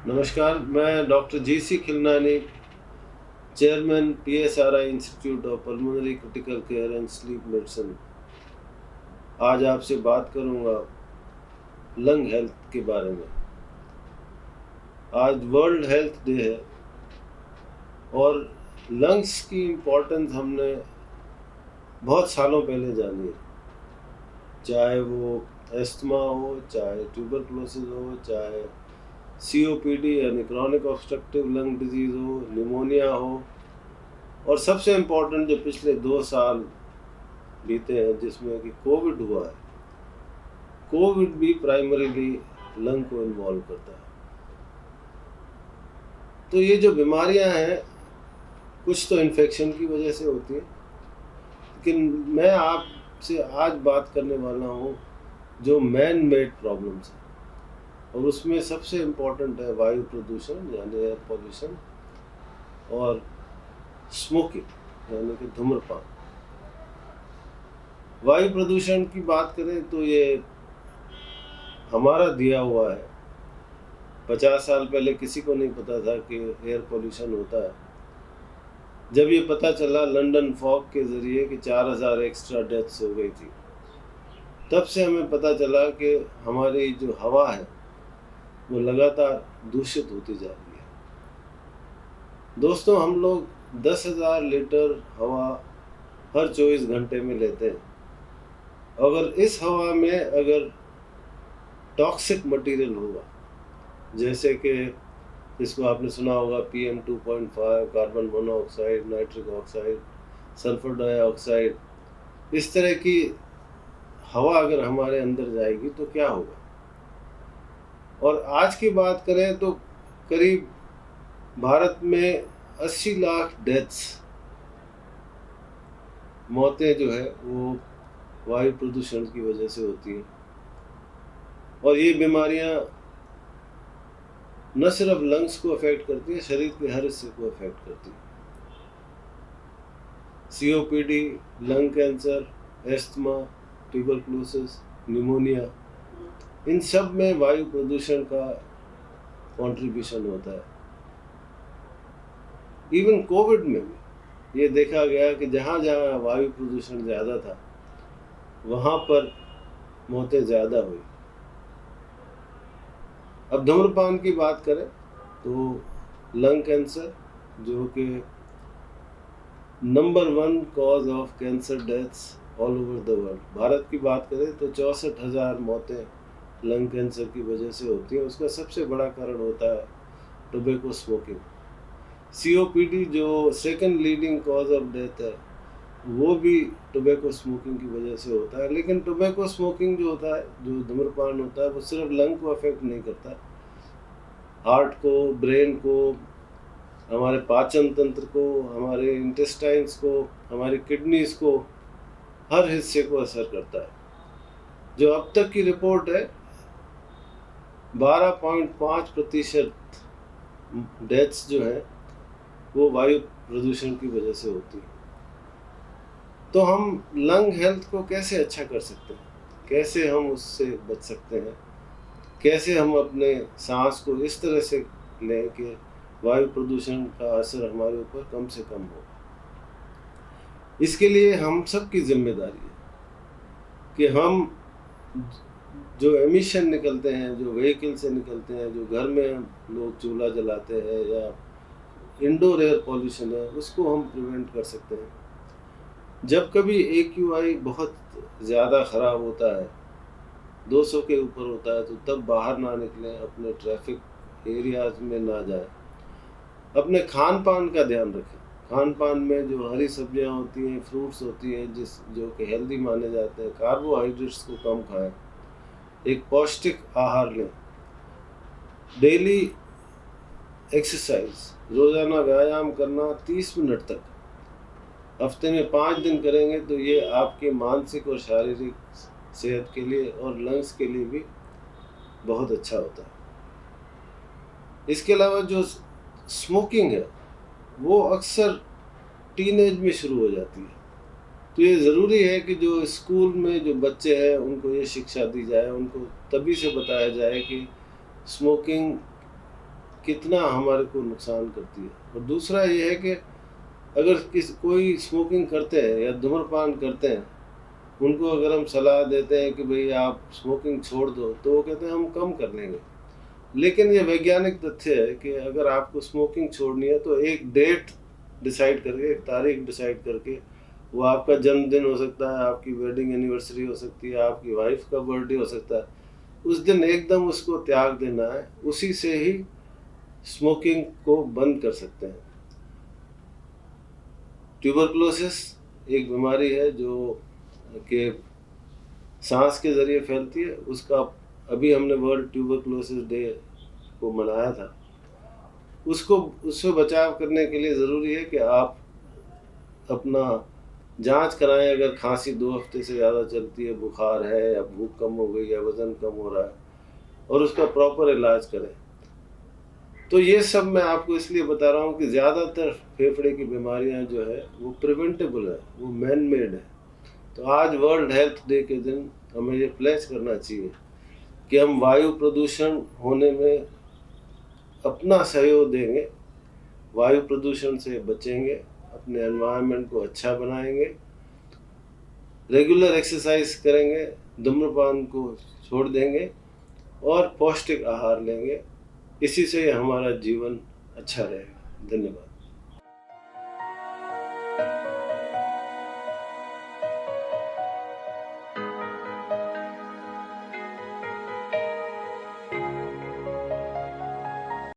नमस्कार, मैं doctor GC. Khilnani, chairman PSRI institute of pulmonary critical care and sleep medicine. आज आपसे बात करूंगा लंग हेल्थ के बारे में। आज वर्ल्ड हेल्थ डे है और लंग्स की इम्पोर्टेंस हमने बहुत सालों पहले जानी है। चाहे वो एस्थमा हो, चाहे ट्यूबरकुलोसिस हो, चाहे COPD यानी क्रॉनिक ऑब्स्ट्रक्टिव लंग डिजीज़ हो, निमोनिया हो, और सबसे इम्पोर्टेंट जो पिछले 2 साल बीते हैं जिसमें कि कोविड हुआ है। कोविड भी प्राइमरीली लंग को इन्वॉल्व करता है। तो ये जो बीमारियां हैं कुछ तो इन्फेक्शन की वजह से होती हैं, लेकिन मैं आपसे आज बात करने वाला हूँ जो मैन मेड प्रॉब्लम्स हैं, और उसमें सबसे इम्पोर्टेंट है वायु प्रदूषण यानी एयर पॉल्यूशन और स्मोकिंग यानी कि धूम्रपान। वायु प्रदूषण की बात करें तो ये हमारा दिया हुआ है। 50 साल पहले किसी को नहीं पता था कि एयर पोल्यूशन होता है। जब ये पता चला लंदन फॉग के ज़रिए कि 4000 एक्स्ट्रा डेथ्स हो गई थी, तब से हमें पता चला कि हमारी जो हवा है वो लगातार दूषित होती जा रही है। दोस्तों, हम लोग 10,000 लीटर हवा हर 24 घंटे में लेते हैं। अगर इस हवा में अगर टॉक्सिक मटेरियल होगा, जैसे कि इसको आपने सुना होगा PM 2.5, carbon monoxide, nitric oxide, sulphur dioxide, इस तरह की हवा अगर हमारे अंदर जाएगी तो क्या होगा। और आज की बात करें तो करीब भारत में 80 लाख डेथ्स, मौतें जो है वो वायु प्रदूषण की वजह से होती हैं। और ये बीमारियां न सिर्फ लंग्स को अफेक्ट करती है, शरीर के हर हिस्से को अफेक्ट करती है। COPD, lung cancer, asthma, tuberculosis, pneumonia, इन सब में वायु प्रदूषण का कंट्रीब्यूशन होता है। इवन कोविड में भी ये देखा गया कि जहाँ जहाँ वायु प्रदूषण ज़्यादा था वहाँ पर मौतें ज़्यादा हुई। अब धूम्रपान की बात करें तो लंग कैंसर, जो कि number 1 cause of cancer deaths all over the world, Bharat की बात करें तो 64,000 मौतें लंग कैंसर की वजह से होती हैं। उसका सबसे बड़ा कारण होता है टोबैको स्मोकिंग। COPD जो second leading cause of death है वो भी टोबैको स्मोकिंग की वजह से होता है। लेकिन टोबैको स्मोकिंग जो होता है, जो धूम्रपान होता है, वो सिर्फ लंग को अफेक्ट नहीं करता, हार्ट को, ब्रेन को, हमारे पाचन तंत्र को, हमारे इंटेस्टाइन्स को, हमारी किडनीज को, हर हिस्से को असर करता है। जो अब तक की रिपोर्ट है 12.5% डेथ्स जो है वो वायु प्रदूषण की वजह से होती है। तो हम लंग हेल्थ को कैसे अच्छा कर सकते हैं, कैसे हम उससे बच सकते हैं, कैसे हम अपने सांस को इस तरह से लें कि वायु प्रदूषण का असर हमारे ऊपर कम से कम हो। इसके लिए हम सब की जिम्मेदारी है कि हम जो एमिशन निकलते हैं, जो व्हीकल से निकलते हैं, जो घर में लोग चूल्हा जलाते हैं या इंडोर एयर पॉल्यूशन है, उसको हम प्रिवेंट कर सकते हैं। जब कभी AQI बहुत ज़्यादा ख़राब होता है, 200 के ऊपर होता है, तो तब बाहर ना निकलें, अपने ट्रैफिक एरियाज में ना जाएं। अपने खान पान का ध्यान रखें। खान पान में जो हरी सब्जियां होती हैं, फ्रूट्स होती हैं, जो कि हेल्दी माने जाते हैं, कार्बोहाइड्रेट्स को कम खाएं, एक पौष्टिक आहार लें, डेली एक्सरसाइज, रोज़ाना व्यायाम करना 30 मिनट तक, हफ्ते में 5 दिन करेंगे तो ये आपके मानसिक और शारीरिक सेहत के लिए और लंग्स के लिए भी बहुत अच्छा होता है। इसके अलावा जो स्मोकिंग है वो अक्सर टीनेज में शुरू हो जाती है, तो ये ज़रूरी है कि जो स्कूल में जो बच्चे हैं उनको ये शिक्षा दी जाए, उनको तभी से बताया जाए कि स्मोकिंग कितना हमारे को नुकसान करती है। और दूसरा ये है कि अगर कोई स्मोकिंग करते हैं या धूम्रपान करते हैं, उनको अगर हम सलाह देते हैं कि भाई आप स्मोकिंग छोड़ दो, तो वो कहते हैं हम कम कर लेंगे। लेकिन ये वैज्ञानिक तथ्य है कि अगर आपको स्मोकिंग छोड़नी है तो एक डेट डिसाइड करके, एक तारीख डिसाइड करके, वो आपका जन्मदिन हो सकता है, आपकी वेडिंग एनिवर्सरी हो सकती है, आपकी वाइफ का बर्थडे हो सकता है, उस दिन एकदम उसको त्याग देना है। उसी से ही स्मोकिंग को बंद कर सकते हैं। ट्यूबरकुलोसिस एक बीमारी है जो कि सांस के ज़रिए फैलती है। उसका अभी हमने वर्ल्ड ट्यूबरकुलोसिस डे को मनाया था। उससे बचाव करने के लिए ज़रूरी है कि आप अपना जांच कराएं। अगर खांसी 2 हफ्ते से ज़्यादा चलती है, बुखार है, या भूख कम हो गई, या वज़न कम हो रहा है, और उसका प्रॉपर इलाज करें। तो ये सब मैं आपको इसलिए बता रहा हूँ कि ज़्यादातर फेफड़े की बीमारियाँ जो है वो प्रिवेंटेबल है, वो मैन मेड है। तो आज वर्ल्ड हेल्थ डे के दिन हमें ये प्लेज करना चाहिए कि हम वायु प्रदूषण होने में अपना सहयोग देंगे, वायु प्रदूषण से बचेंगे, अपने एनवायरनमेंट को अच्छा बनाएंगे, रेगुलर एक्सरसाइज करेंगे, धूम्रपान को छोड़ देंगे और पौष्टिक आहार लेंगे। इसी से हमारा जीवन अच्छा रहेगा। धन्यवाद।